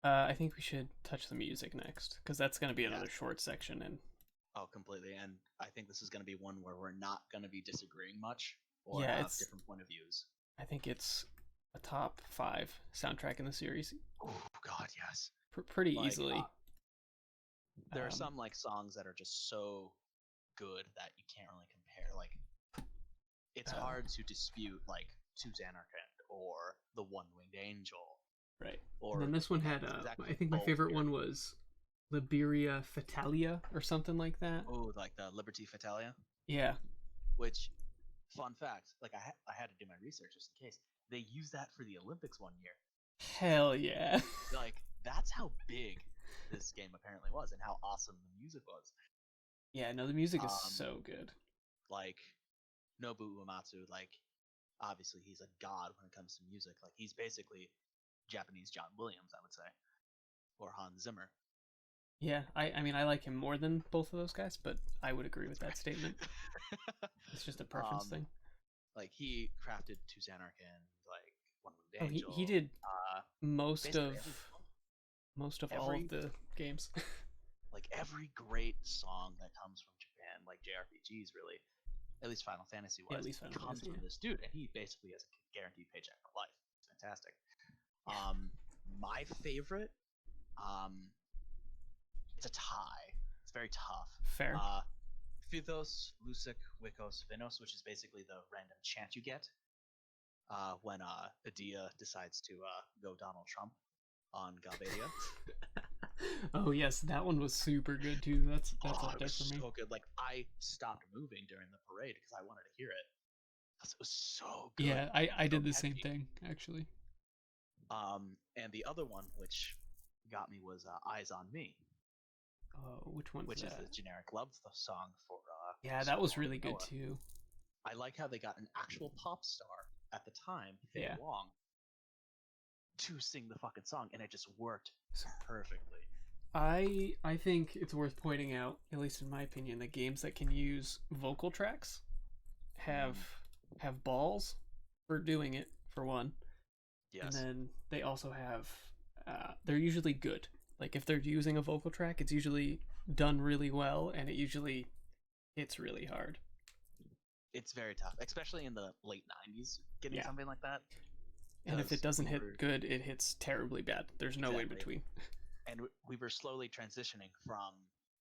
I think we should touch the music next, because that's going to be Yeah. another short section. And Oh, completely. And I think this is going to be one where we're not going to be disagreeing much or yeah, have it's different point of views. I think it's a top 5 soundtrack in the series, Oh God, yes. pretty Like easily. there are Um, some like songs that are just so good that you can't really compare. Like it's uh, hard to dispute like To Xanarkand or The One Winged Angel right. And then or this one again had I exactly think my both favorite here. one was Liberia Fatalia or something like that. Oh, like the Liberty Fatalia, Yeah. which fun fact, like I had to do my research just in case. They used that for the Olympics one year. Hell yeah. Like that's how big this game apparently was and how awesome the music was. Yeah, no, the music is Um, so good. like Nobu Uematsu, like obviously he's a god when it comes to music. Like he's basically Japanese John Williams, I would say, or Hans Zimmer. Yeah, I mean I like him more than both of those guys, but I would agree with That's that statement. fair. It's just a preference thing. Like he crafted To Xanarkand, like One Winged Oh, he Angel, did most basically of every song, all of every the games. like every great song that comes from Japan, like JRPGs, really, at least Final Fantasy Yeah, at wise, least Final comes Fantasy. from this dude, and he basically has a guaranteed paycheck for life. It's fantastic. Yeah. My favorite, um, it's a tie. It's very tough. Fair. Uh, Phithos, Lusic, Wikos, Vinos, which is basically the random chant you get when Adia decides to go Donald Trump on Galbadia. Oh yes, that one was super good too. That's Oh, up it there was for me. so good. Like I stopped moving during the parade because I wanted to hear it. Because it was so good Yeah, I and I so did the same catchy. thing actually. And the other one which got me was Eyes on Me, Oh, which one's which is that? the generic love song for Yeah, that was Squirrel really good Noah. too. I like how they got an actual pop star at the time, Faye Yeah. Wong, to sing the fucking song, and it just worked perfectly. I think it's worth pointing out, at least in my opinion, that games that can use vocal tracks have Mm, have balls for doing it for one, and yes, then they also have they're usually good. Like if they're using a vocal track, it's usually done really well, and it usually hits really hard. it's very tough, especially in the late '90s, getting Yeah, something like that and if it because doesn't we hit were good, it hits terribly bad. There's no in exactly, between. and we were slowly transitioning from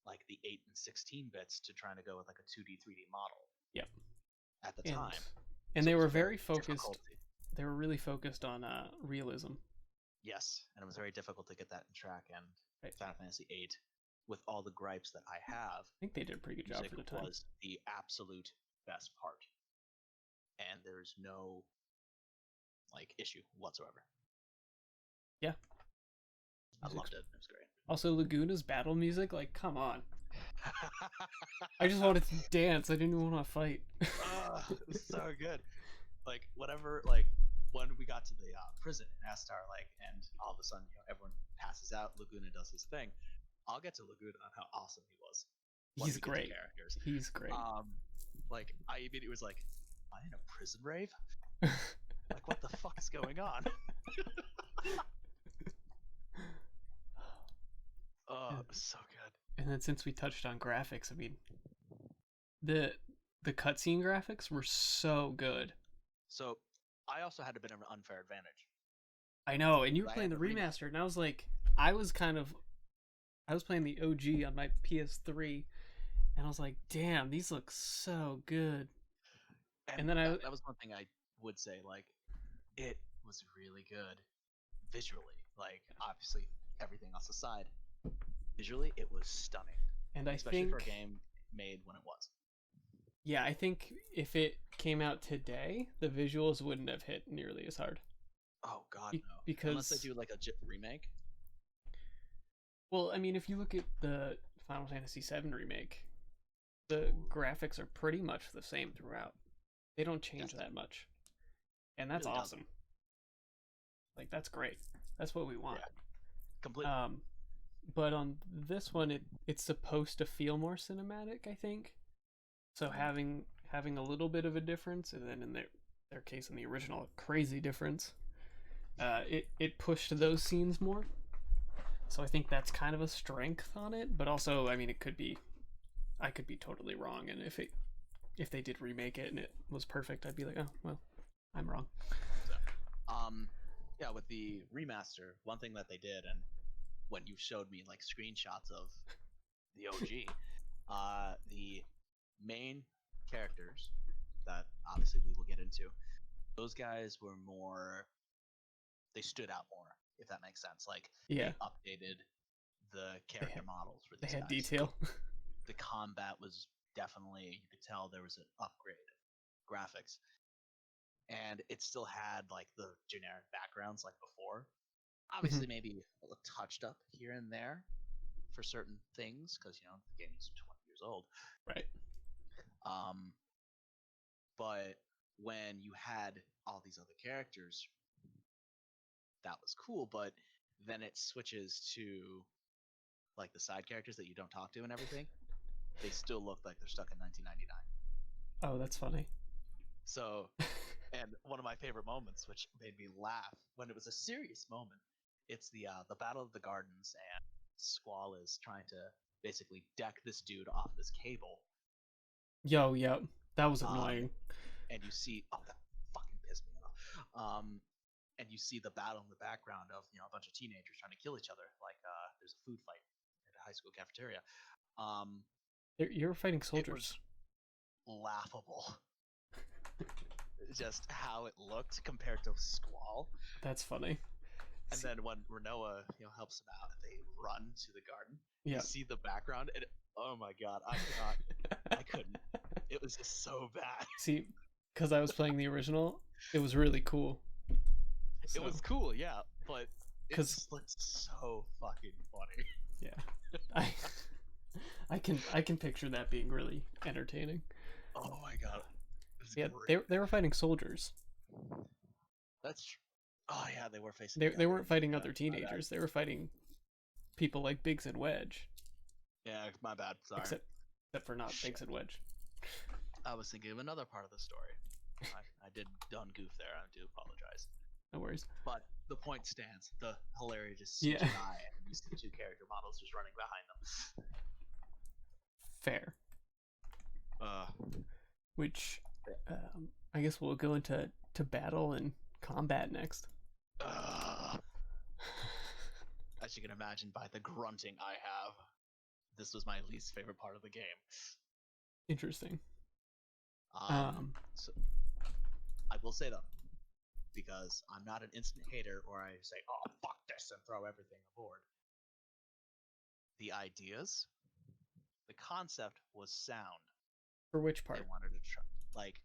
like the 8 and 16 bits to trying to go with like a 2D 3D model Yep, at the and time. and So they it was were very very focused. difficult. They were really focused on realism. Yes, and it was very difficult to get that in track. And Right. Final Fantasy VIII, with all the gripes that I have, I think they did a pretty good job music for the time. was the absolute best part, and there's no like issue whatsoever. Yeah, I music's loved it. It was great. also Laguna's battle music. Like, come on! I just wanted to dance. I didn't even want to fight. It's so good. Like whatever, like when we got to the prison in Astar, like, and all of a sudden, everyone passes out. Laguna does his thing. I'll get to Laguna on how awesome he was when He's we get to great. characters. He's great. Like I immediately was like, "Am I in a prison rave? Like, what the fuck is going on?" Oh, and, it was so good. and then since we touched on graphics, I mean the the cutscene graphics were so good. So I also had a bit of an unfair advantage I know, and you were because I playing had the the remaster, remaster. and I was like, I was kind of I was playing the OG on my PS3, and I was like, damn, these look so good. And And then that was one thing I would say. Like, it was really good visually. Like, obviously, everything else aside, visually, it was stunning, and I especially for a think game made when it was. yeah, I think if it came out today, the visuals wouldn't have hit nearly as hard. Oh God, no! Unless they Because do like a remake. well, I mean, if you look at the Final Fantasy VII remake, the Ooh, graphics are pretty much the same throughout. They don't change doesn't that much, and it that's really doesn't? awesome. Like that's great. That's what we want. Yeah, completely. Um, but on this one, it's supposed to feel more cinematic, I think. So Mm. having a little bit of a difference, and then in their case in the original, a crazy difference. It pushed those scenes more. So I think that's kind of a strength on it, but also, I mean, it could be, I could be totally wrong, and if they did remake it and it was perfect, I'd be like, oh well, I'm wrong. So, yeah, with the remaster, one thing that they did, and when you showed me like screenshots of the OG, the main characters that obviously we will get into, those guys were more, they stood out more, if that makes sense. Like Yeah, they updated the they character had models for they these had guys. detail. The combat was definitely, you could tell there was an upgrade graphics, and it still had like the generic backgrounds like before. Mhm. Obviously, maybe a little touched up here and there for certain things because the game's 20 years old. Right. Um, but when you had all these other characters, that was cool. But then it switches to like the side characters that you don't talk to and everything. They still look like they're stuck in 1999. Oh, that's funny. So, and one of my favorite moments, which made me laugh when it was a serious moment, it's the Battle of the Gardens, and Squall is trying to basically deck this dude off this cable. Yo, yep, that was Um, annoying. and you see, oh, that fucking pissed me off. And you see the battle in the background of a bunch of teenagers trying to kill each other, like there's a food fight at a high school cafeteria. Um, You're fighting it was soldiers. laughable, just how it looked compared to Squall. That's funny. And then when Renoa, helps him out, and they run to the garden. You Yeah. see the background, and oh my god, I couldn't. It was just so bad. See, because I was playing the original, it was really cool. It So, was cool, yeah, but it because just looked so fucking funny. yeah, I I can picture that being really entertaining. Oh my god, it's Yeah, great. they were fighting soldiers. That's tr- oh yeah, they were facing They together. weren't fighting Yeah, other my bad. teenagers. They were fighting people like Biggs and Wedge, Yeah, my bad. Sorry. except for not Shit. Biggs and Wedge. I was thinking of another part of the story. I did done goof there. I do apologize. No worries. But the point stands. The hilarious Yeah, CGI, and you see two character models just running behind them. fair. Uh, Which I guess we'll go into battle and combat next. uh, as you can imagine by the grunting I have, this was my least favorite part of the game. Interesting. So I will say though, because I'm not an instant hater or I say, oh, fuck this and throw everything aboard. The ideas, the concept was sound. For which They part? wanted to try, like,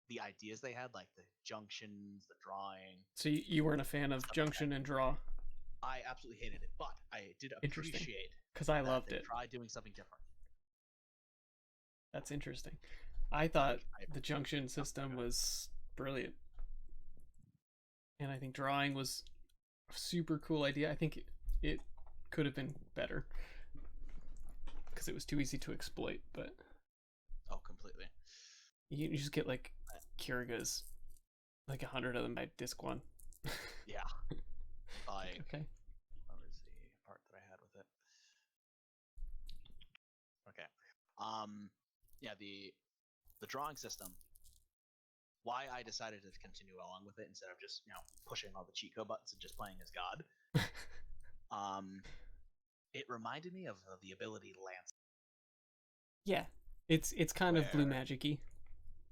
the ideas they had, like the junctions, the drawing, So you weren't a fan of stuff like that. junction and draw? I absolutely hated it, but I did Interesting, appreciate because I that loved they it. tried doing something different. That's interesting. I thought I the junction system was brilliant, and I think drawing was a super cool idea. I think it could have been better because it was too easy to exploit. But oh, completely. you just get like Kiriga's, like 100 of them by disc one. Yeah, like Okay. what was the part that I had with it? Okay, yeah, the drawing system. Why I decided to continue along with it instead of just pushing all the cheat code buttons and just playing as God. It reminded me of the ability Lance. Yeah, it's kind of blue Where magic-y.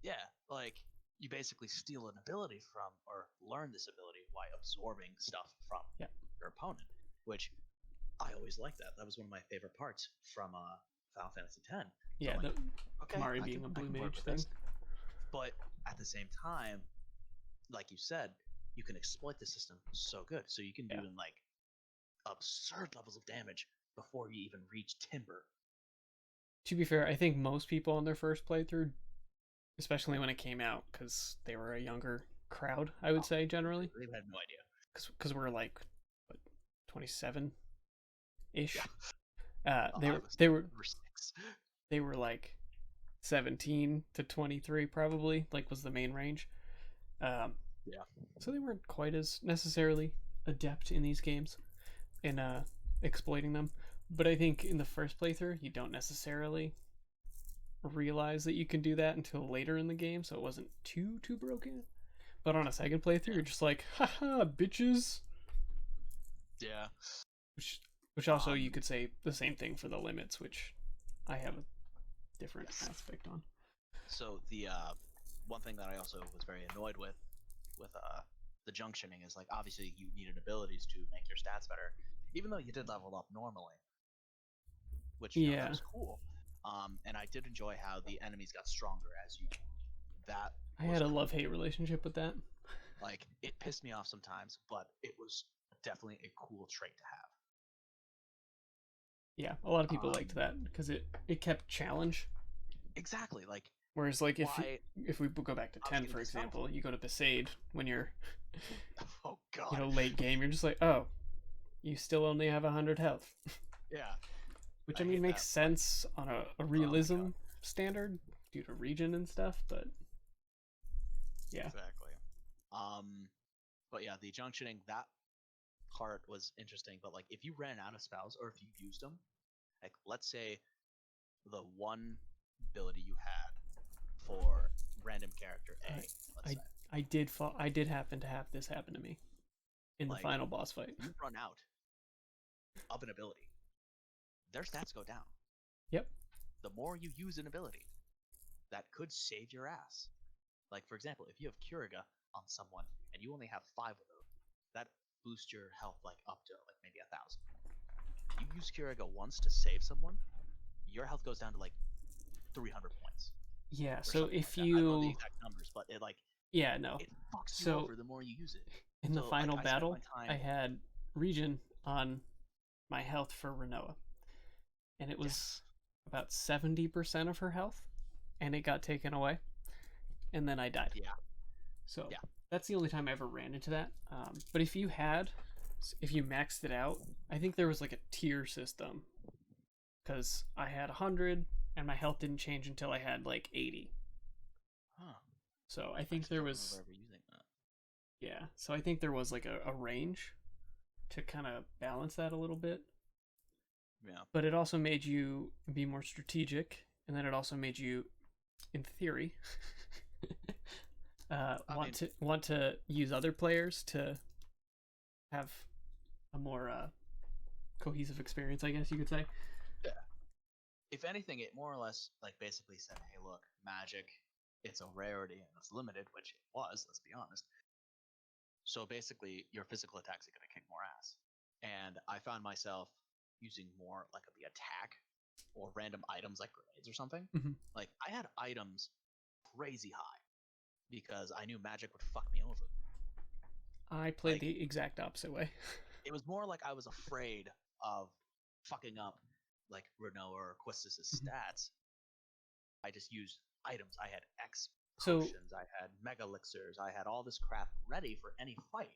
yeah, like you basically steal an ability from or learn this ability by absorbing stuff from Yeah, your opponent, which I always liked that. That was one of my favorite parts from Final Fantasy X. So yeah. I'm like, The okay, Kamari being a I blue can work mage with thing. this. But at the same time, like you said, you can exploit the system so good. So you can do Yeah. like absurd levels of damage before you even reach Timber. To be fair, I think most people on their first playthrough, especially when it came out, because they were a younger crowd, I would Oh, say generally, they had no idea. because we're like what, 27 ish. Yeah, They I were was they were number 6. they were like 17 to 23 probably, like was the main range. Yeah. So they weren't quite as necessarily adept in these games. And exploiting them. But I think in the first playthrough, you don't necessarily realize that you can do that until later in the game, so it wasn't too broken. But on a second playthrough, you're just like, haha, bitches. Yeah. Which also you Um, could say the same thing for the limits, which I have a different yes. aspect on. So the one thing that I also was very annoyed with the junctioning is like obviously you needed abilities to make your stats better, even though you did level up normally, which that Yeah, was cool. And I did enjoy how the enemies got stronger as you. That I was had a cool. love-hate relationship with that. Like it pissed me off sometimes, but it was definitely a cool trait to have. Yeah, a lot of people liked Um, that because it kept challenge. exactly. Like Whereas like why if we go back to I was 10 getting for pissed off. example, you go to Besaid when you're Oh God. late game, you're just like, oh, you still only have 100 health, Yeah, which I I mean hate makes that. Like sense on a oh my God. realism standard due to region and stuff, but yeah. Exactly. Um, but yeah, the junctioning that part was interesting. But like, if you ran out of spells or if you used them, like let's say the one ability you had for random character A, I let's I say, I did happen to have this happen to me in the like final boss fight. you run out of an ability, their stats go down. Yep. The more you use an ability, that could save your ass. Like for example, if you have Curiga on someone and you only have 5 of those, that boosts your health like up to like maybe 1,000. You use Curiga once to save someone, your health goes down to like 300 points Yeah, or so something like if that. I don't know the you exact numbers, but it like yeah, no. it fucks you So over the more you use it. in the So like final I spent my battle, I time. had Regen on my health for Renoa, and it was Yes. about 70% of her health, and it got taken away, and then I died. Yeah. So Yeah. that's the only time I ever ran into that. But if if you maxed it out, I think there was like a tier system because I had 100 and my health didn't change until I had like 80. Huh. So I I think actually there don't remember was, ever using that. yeah. So I think there was like a range to kind of balance that a little bit. Yeah. But it also made you be more strategic, and then it also made you, in theory, I mean, want to use other players to have a more cohesive experience, I guess you could say. yeah. If anything, it more or less like basically said, "Hey, look, magic, it's a rarity and it's limited," which it was. Let's be honest. So basically, your physical attacks are going to kick more ass. And I found myself using more like the attack or random items like grenades or something. Mm-hmm. Like I had items crazy high because I knew magic would fuck me over. I played Like the exact opposite way. it was more like I was afraid of fucking up like Renault or Quistis's stats. I just used items. I had X So, potions, I had mega elixirs, I had all this crap ready for any fight.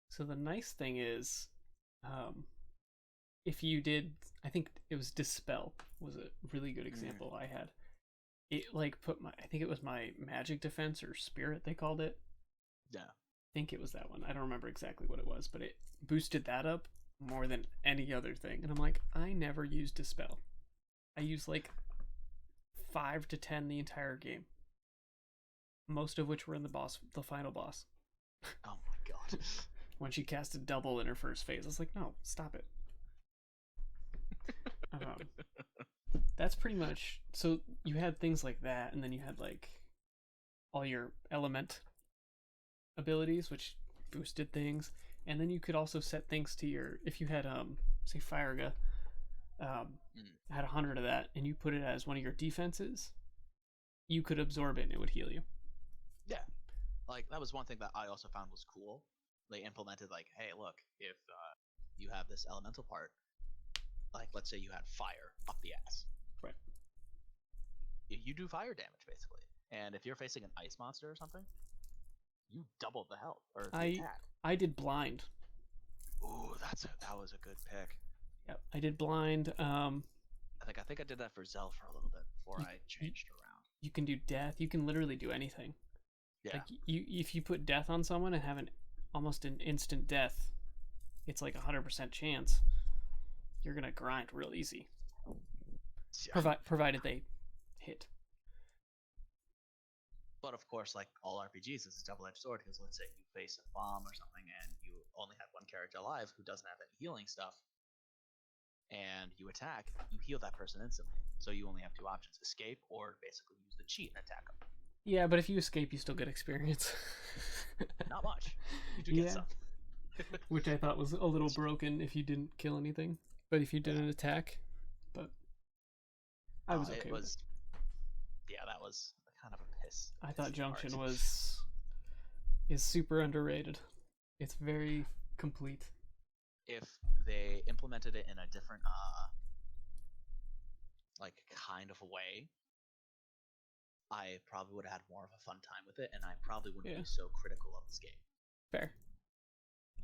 so the nice thing is, um, if you did, I think it was Dispel was a really good example I had. It like put my, I think it was my magic defense or spirit they called it. Yeah. I think it was that one. I don't remember exactly what it was, but it boosted that up more than any other thing. And I'm like, I never used Dispel. I used like 5 to 10 the entire game, most of which were in the final boss. Oh my god. When she casted double in her first phase, I was like, no, stop it. Um, that's pretty much. So you had things like that, and then you had like all your element abilities, which boosted things, and then you could also set things to your. If you had say Firega, had 100 of that, and you put it as one of your defenses, you could absorb it and it would heal you. Yeah. Like that was one thing that I also found was cool. They implemented like, hey, look, if you have this elemental part, like let's say you had fire up the ass, Right. you do fire damage basically, and if you're facing an ice monster or something, you double the health or the I attack. I did blind. Ooh, that was a good pick. Yep, I did blind. I think I did that for Zell for a little bit before You, I you, changed around. you can do death. You can literally do anything. Yeah. Like you, if you put death on someone and have an almost an instant death, it's like 100% chance, you're gonna grind real easy. Provided they hit. But of course, like all RPGs, it's a double-edged sword because let's say you face a bomb or something and you only have one character alive who doesn't have any healing stuff, and you attack, you heal that person instantly. So you only have two options: escape or basically use the cheat and attack them. Yeah, but if you escape, you still get experience. Not much. You do get some. Which I thought was a little broken if you didn't kill anything, but if you did an attack, but I was okay with it. Yeah, that was kind of a piss. I thought Junction is super underrated. It's very complete. If they implemented it in a different like kind of way, I probably would have had more of a fun time with it, and I probably wouldn't be so critical of this game. Fair.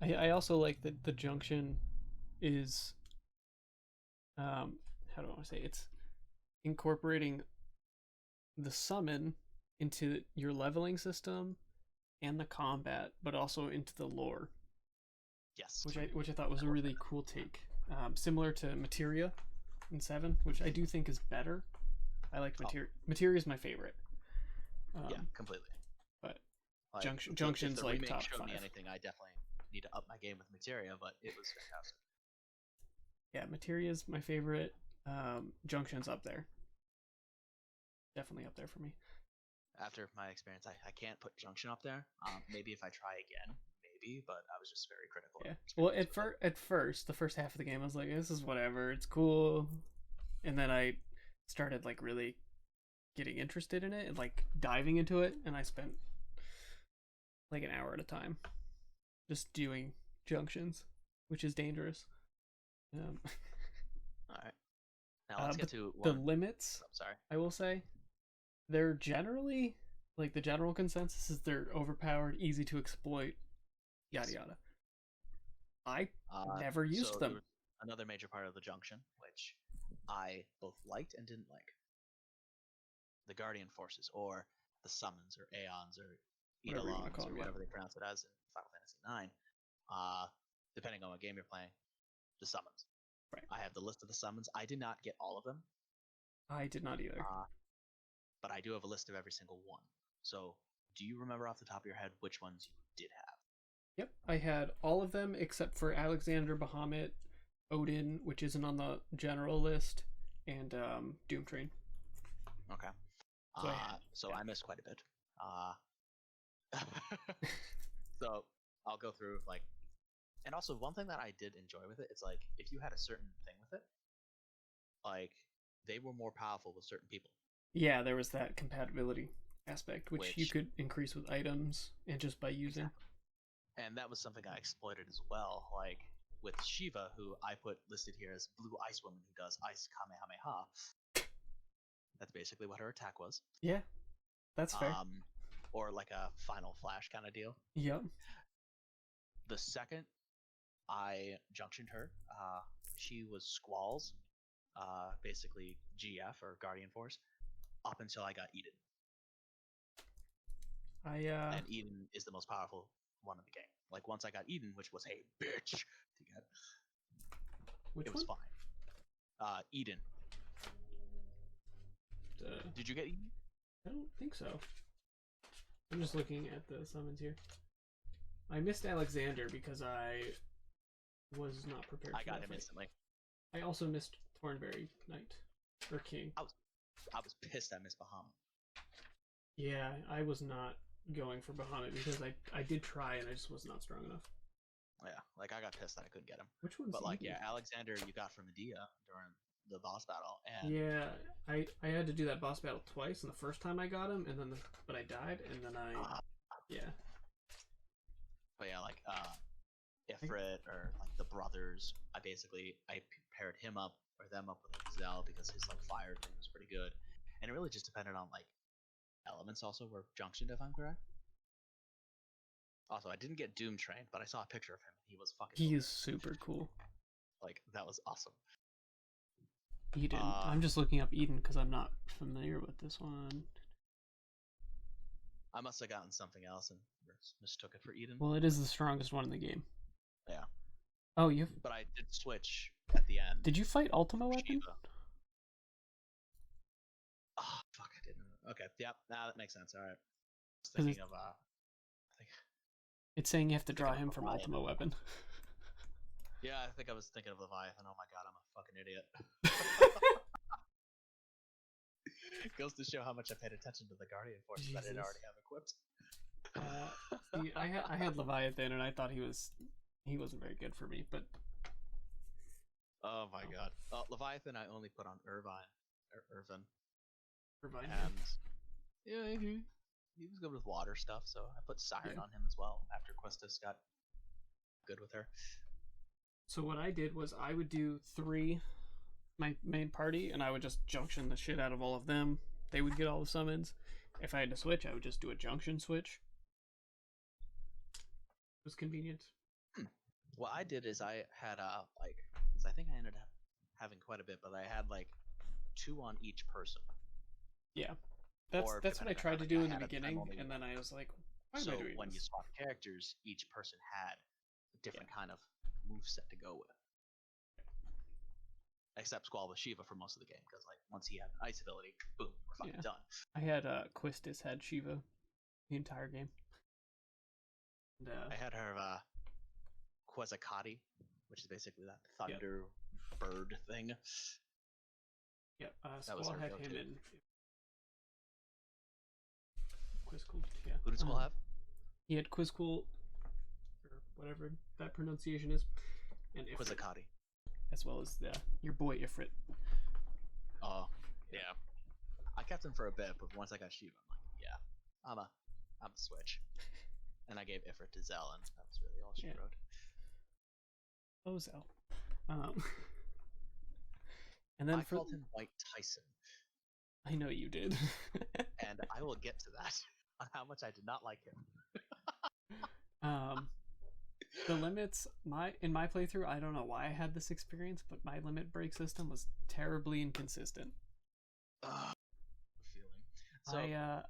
I also like that the Junction is how do I want to say, it's incorporating the summon into your leveling system and the combat, but also into the lore. Yes. Which I thought was a really cool take. Similar to Materia in 7, which I do think is better. I liked Materia. Materia is my favorite. Yeah, completely. But like, Junction's like top 5. Me anything, I definitely need to up my game with Materia, but it was fantastic. Yeah, Materia's my favorite. Junction's up there. Definitely up there for me. After my experience, I can't put Junction up there. Maybe if I try again, maybe, but I was just very critical. Yeah. Well, at first, the first half of the game, I was like, this is whatever. It's cool. And then I started like really getting interested in it and like diving into it, and I spent like an hour at a time just doing junctions, which is dangerous. All right. Now let's get to the limits. Sorry. I will say they're generally, like, the general consensus is they're overpowered, easy to exploit, yada yada. I never used them. Another major part of the Junction, which I both liked and didn't like. The Guardian Forces, or the Summons, or Aeons, or Eidolons, or whatever they pronounce it as in Final Fantasy IX. Depending on what game you're playing, the Summons. Right. I have the list of the Summons. I did not get all of them. I did not either. But I do have a list of every single one. So, do you remember off the top of your head which ones you did have? Yep, I had all of them except for Alexander, Bahamut, Odin, which isn't on the general list, and Doom Train. Okay. So I missed quite a bit. So I'll go through, like, and also one thing that I did enjoy with it, it's like if you had a certain thing with it, like they were more powerful with certain people. Yeah, there was that compatibility aspect, which you could increase with items and just by using. Exactly. And that was something I exploited as well, like with Shiva, who I put listed here as Blue Ice Woman, who does Ice Kamehameha. That's basically what her attack was. Yeah, that's fair. Or like a Final Flash kind of deal. Yep. The second I junctioned her, she was Squalls, basically GF or Guardian Force, up until I got Eden. And Eden is the most powerful one in the game. Like once I got Eden, which was a bitch to get, it was fine. Eden. Did you get Eden? I don't think so. I'm just looking at the summons here. I missed Alexander because I was not prepared. I got him instantly. I also missed Thornberry Knight or King. I was pissed I missed Bahamut. Yeah, I was not going for Bahamut because I did try and I just was not strong enough. Yeah, like I got pissed that I couldn't get him. Which one's But like, easy? yeah, Alexander you got from Medea during the boss battle, and yeah, I had to do that boss battle twice, and the first time I got him, and then but I died, and then yeah. But yeah, like Ifrit or like the brothers, I paired him up or them up with Zell because his like fire thing was pretty good, and it really just depended on like elements also were junctioned, if I'm correct. Also, I didn't get Doom Train, but I saw a picture of him. He was fucking. He is super cool. Like that was awesome. Eden. I'm just looking up Eden because I'm not familiar with this one. I must have gotten something else and mistook it for Eden. Well, it is the strongest one in the game. Yeah. Oh, you but I did switch at the end. did you fight Ultima Weapon? Shiva. Oh fuck! I didn't. Okay, yep. Now that makes sense. All right. I was Because thinking of I think it's saying you have to draw thinking of him from Leviathan. Ultima Weapon. Yeah, I think I was thinking of Leviathan. Oh my god, I'm a fucking idiot. Goes to show how much I paid attention to the Guardian Forces I didn't Jesus. already have equipped. See, I had Leviathan, and I thought he wasn't very good for me, but Oh my god. Leviathan I only put on Irvine. Irvin. Irvine, And yeah, he was good with water stuff, so I put Siren Yeah. on him as well after Questus got good with her. So what I did was I would do 3 my main party, and I would just junction the shit out of all of them. They would get all the summons. If I had to switch, I would just do a junction switch. It was convenient. What I did is I had like, cause I think I ended up having quite a bit, but I had like 2 on each person. Yeah, that's Or what I depending on tried how to many do I in the had at the time, beginning, only and then I was like, why am so I doing when you this? swap characters, each person had a different kind of move set to go with. Except Squall with Shiva for most of the game, because like once he had an ice ability, boom, we're fucking Yeah. done. I had Quistis had Shiva the entire game. And, I had her Quetzalcoatl, which is basically that thunder bird thing. yeah, That was Squall her had go-to. him in Quizcool. Yeah. Who did Squall have? He had Quizcool, or whatever that pronunciation is, and Ifrit, Quetzalcoatl. as well as your boy Ifrit. Oh, yeah. I kept him for a bit, but once I got Shiva, I'm like, yeah, I'm a switch. And I gave Ifrit to Zell, and that was really all she wrote. Oh, Zell. And then I called him White Tyson. I know you did. And I will get to that on how much I did not like him. The limits, in my playthrough, I don't know why I had this experience, but my limit break system was terribly inconsistent. Feeling. So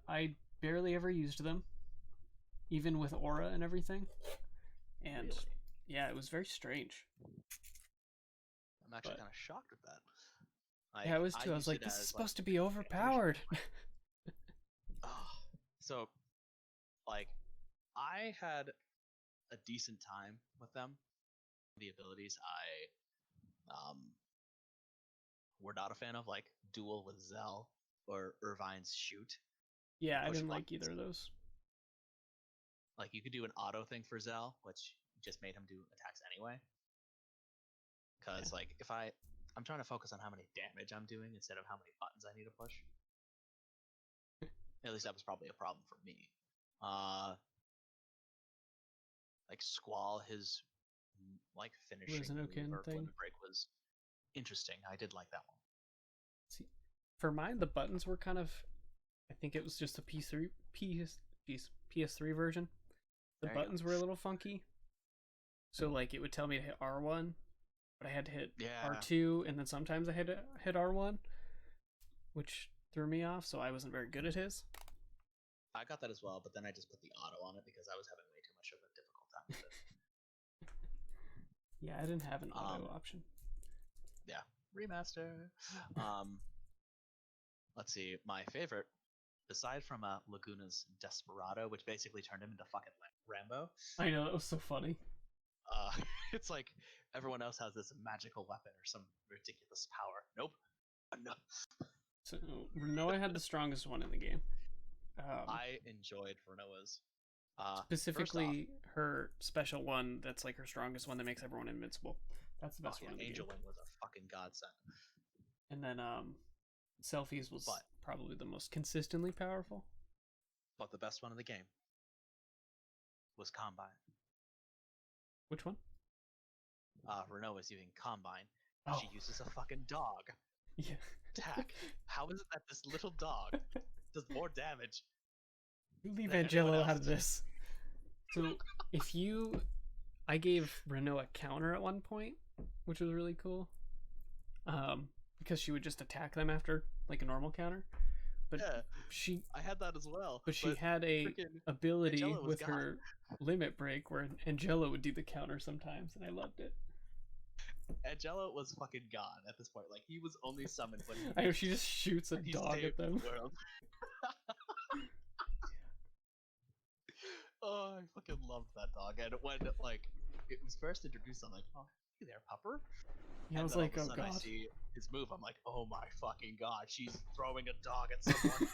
I barely ever used them, even with aura and everything. And really? yeah, it was very strange. I'm actually kind of shocked with that. Like, yeah, I was too. I was like, this is supposed to be overpowered. So, like, I had a decent time with them. The abilities I were not a fan of, like Duel with Zell or Irvine's Shoot. Yeah, I didn't like either of those. Like, you could do an auto thing for Zell, which just made him do attacks anyway. Because, like, if I'm trying to focus on how many damage I'm doing instead of how many buttons I need to push. At least that was probably a problem for me. Like Squall, his like finishing move or limit break was interesting. I did like that one. See, for mine, the buttons were kind of. I think it was just a PS3 version. The buttons were a little funky. So like it would tell me to hit R1, but I had to hit R2, and then sometimes I had to hit R1, which threw me off. So I wasn't very good at his. I got that as well, but then I just put the auto on it because I was having way too much of a difficult time with it. Yeah, I didn't have an auto option. Yeah, remaster. Let's see, my favorite, aside from Laguna's Desperado, which basically turned him into fucking Rambo. I know, that was so funny. It's like everyone else has this magical weapon or some ridiculous power. Nope. No. So Renoa had the strongest one in the game. I enjoyed Renoa's. Specifically, her special one that's like her strongest one that makes everyone invincible. That's the best one in the Angelo game. was a fucking godsend. And then Selfies was probably the most consistently powerful. But the best one in the game was Combine. Which one? Renoa is using Combine. Oh. She uses a fucking dog. Yeah. Attack. How is it that this little dog does more damage? You leave Angelo out of this. So I gave Renoa a counter at one point, which was really cool. Because she would just attack them after like a normal counter. But I had that as well. But she had a ability with her limit break where Angelo would do the counter sometimes, and I loved it. Angelo was fucking gone at this point. Like he was only summoned when I know she just shoots a he dog saved at them. the world. Oh, I fucking loved that dog. And when like it was first introduced, I'm like, oh, hey there, pupper. Yeah, I And was then all like, of a oh sudden I god. see his move. I'm like, oh my fucking god, she's throwing a dog at someone.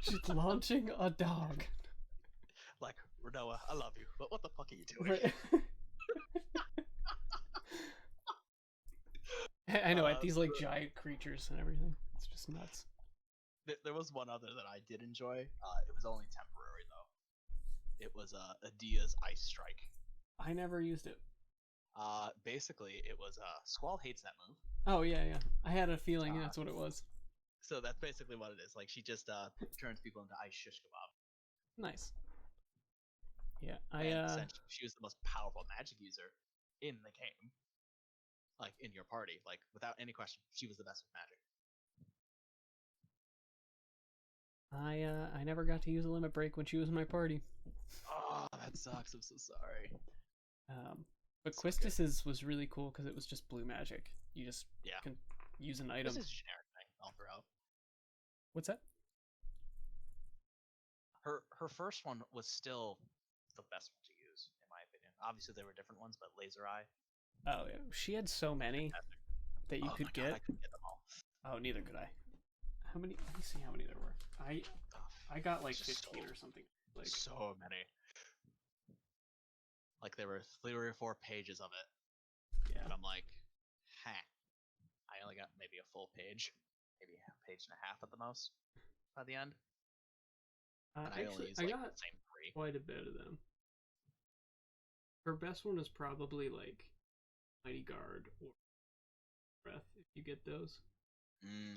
She's launching a dog. Like, Renoa, I love you, but what the fuck are you doing? Right. I know, at these like giant creatures and everything. It's just nuts. There was one other that I did enjoy. It was only temporary though. It was Adia's Ice Strike. I never used it. Basically, it was Squall hates that move. Oh yeah, yeah. I had a feeling that's what it was. So that's basically what it is. Like she just turns people into ice shish kebab. Nice. Yeah, Essentially, she was the most powerful magic user in the game. Like in your party, like without any question, she was the best with magic. I never got to use a limit break when she was in my party. Oh, that sucks. I'm so sorry. But Quistis's was really cool because it was just blue magic. You just can use an item. This is a generic thing all throughout. What's that? Her first one was still the best one to use, in my opinion. Obviously, there were different ones, but Laser Eye. Oh yeah, she had so many that you could get. God, I couldn't get them all. Oh, neither could I. How many? Let me see how many there were. I got like 15 or something. Like so many. Like there were 3 or 4 pages of it. Yeah. And I'm like, I only got maybe a full page, maybe a page and a half at the most by the end. And I only used like the same 3. Quite a bit of them. Her best one is probably like Mighty Guard or Breath, if you get those.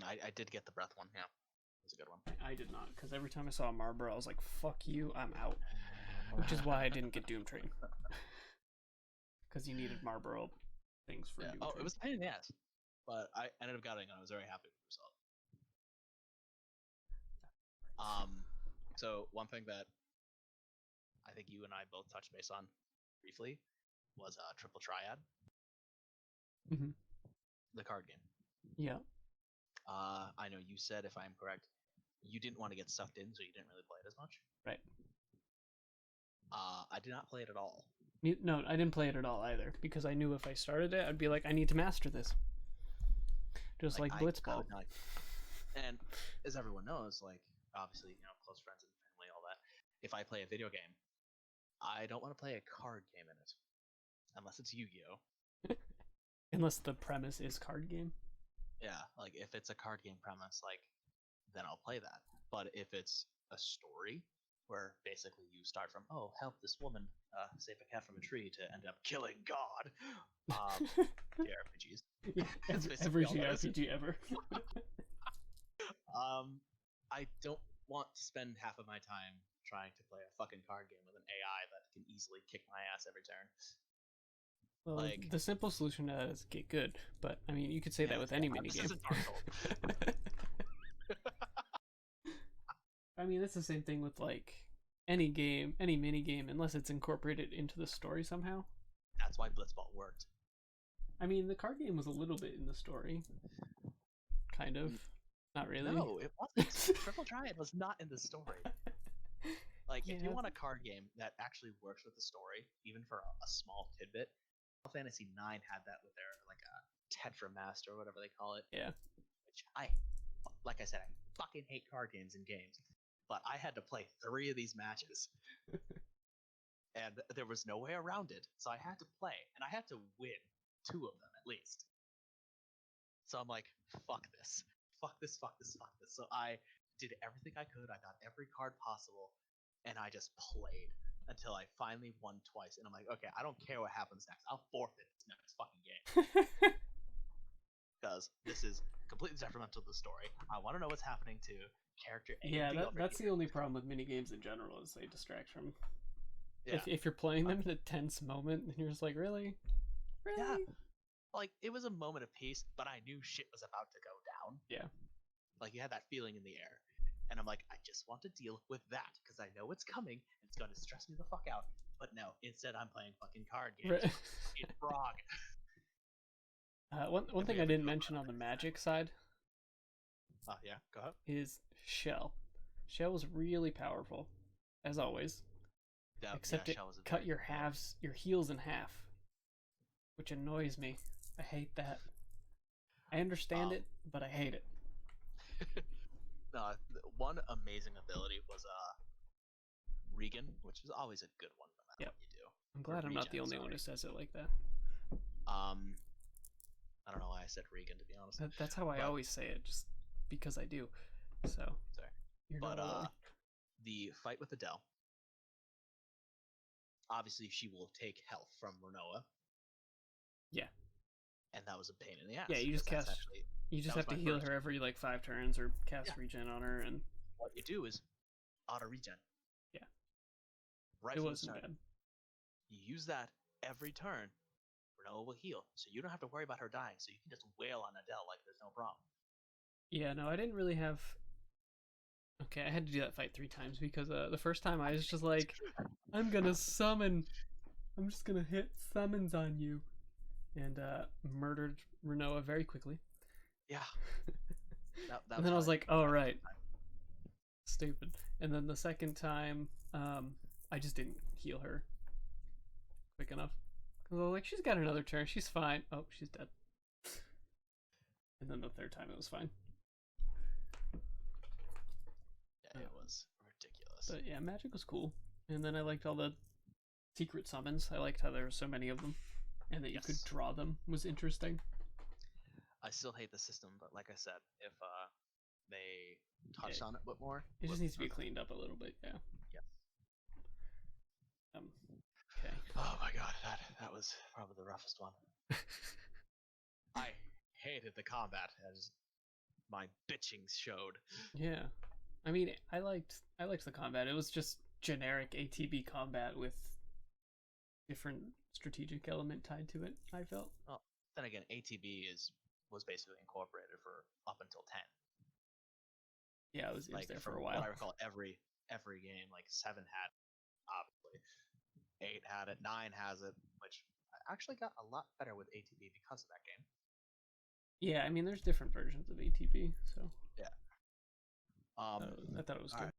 I did get the Breath one, yeah. It was a good one. I did not, because every time I saw a Marbor, I was like, fuck you, I'm out. Which is why I didn't get Doom Train. Because you needed Marlboro things for Doom Train. It was a pain in the ass. But I ended up getting it, and I was very happy with the result. So one thing that I think you and I both touched base on briefly was Triple Triad. Mm-hmm. The card game. Yeah. I know you said, if I'm correct, you didn't want to get sucked in, so you didn't really play it as much. Right. I did not play it at all. No, I didn't play it at all either, because I knew if I started it, I'd be like, I need to master this. Just like Blitzball. And as everyone knows, like, obviously, close friends and family, all that, if I play a video game, I don't want to play a card game in it. Unless it's Yu-Gi-Oh! Unless the premise is card game. Yeah, like, if it's a card game premise, like, then I'll play that. But if it's a story, where basically you start from, oh, help this woman save a cat from a tree, to end up killing God. JRPGs. Yeah, every JRPG ever. I don't want to spend half of my time trying to play a fucking card game with an AI that can easily kick my ass every turn. Well, like, the simple solution to that is get good, but I mean, you could say that with any minigame. I mean, it's the same thing with like any game, any minigame, unless it's incorporated into the story somehow. That's why Blitzball worked. I mean, the card game was a little bit in the story, kind of. Not really. No, it wasn't. Triple Triad was not in the story. Like, if you want a card game that actually works with the story, even for a small tidbit, Final Fantasy IX had that with their, like, a Tetra Master, or whatever they call it. Yeah. Which like I said, I fucking hate card games in games. But I had to play 3 of these matches. And there was no way around it. So I had to play. And I had to win 2 of them, at least. So I'm like, fuck this. Fuck this, fuck this, fuck this. So I did everything I could. I got every card possible. And I just played until I finally won twice. And I'm like, okay, I don't care what happens next. I'll forfeit this next fucking game. Because this is completely detrimental to the story. I want to know what's happening to character A. Yeah, that's the only problem with minigames in general, is they distract from... Yeah. If you're playing them in a tense moment, and you're just like, really? Really? Yeah. Like, it was a moment of peace, but I knew shit was about to go down. Yeah. Like, you had that feeling in the air. And I'm like, I just want to deal with that, because I know it's coming, and it's going to stress me the fuck out. But no, instead I'm playing fucking card games. Right. It's frog. One If we thing I ever didn't do a mention Final on the Fantasy magic side Oh yeah, go ahead. is Shell. Shell was really powerful, as always. Yeah, Except it Shell was a cut very your good villain. your heals in half, which annoys me. I hate that. I understand Um, it, but I hate it. no, one amazing ability was Regan, which is always a good one no matter Yep. what you do. I'm Or glad I'm not Regen, the only one who sorry. says it like that. Um, I don't know why I said Regan to be honest, That's how I but always say it, just because I do. So sorry. you're not But alone. the fight with Adele, obviously she will take health from Renoa, Yeah. and that was a pain in the Yeah, ass you because just that's cast. actually You just that was have to my heal first. her every like 5 turns, or Yeah, cast regen on her, and what you do is auto regen yeah, right it from the wasn't start. bad. You use that every turn. Renoa will heal, so you don't have to worry about her dying. So you can just wail on Adele like there's no problem. Yeah, no, I didn't really have. Okay, I had to do that fight 3 times because the first time I was just like, I'm gonna summon. I'm just gonna hit summons on you, and murdered Renoa very quickly. Yeah, that And was then I how was I did like, it the oh first right, time. stupid. And then the second time, I just didn't heal her quick enough. Cause I was like, she's got another turn. She's fine. Oh, she's dead. And then the third time, it was fine. Yeah, it was ridiculous. But yeah, magic was cool. And then I liked all the secret summons. I liked how there were so many of them, and that you could Yes, draw them was interesting. I still hate the system, but like I said, if they Yeah, touched on it a bit more, it would just have needs been to be perfect. cleaned up a little bit. Yeah. Yes. Um. Okay. Oh my god, that was probably the roughest one. I hated the combat, as my bitching showed. Yeah. I mean, I liked the combat. It was just generic ATB combat with different strategic element tied to it. I felt. Well, then again, ATB was basically incorporated for up until 10. Yeah, it was Like there for from a what while. I recall, every game, like 7 had obviously, 8 had it, 9 has it, which I actually got a lot better with ATB because of that game. Yeah, I mean, there's different versions of ATB, so Yeah. I thought it was All good. right.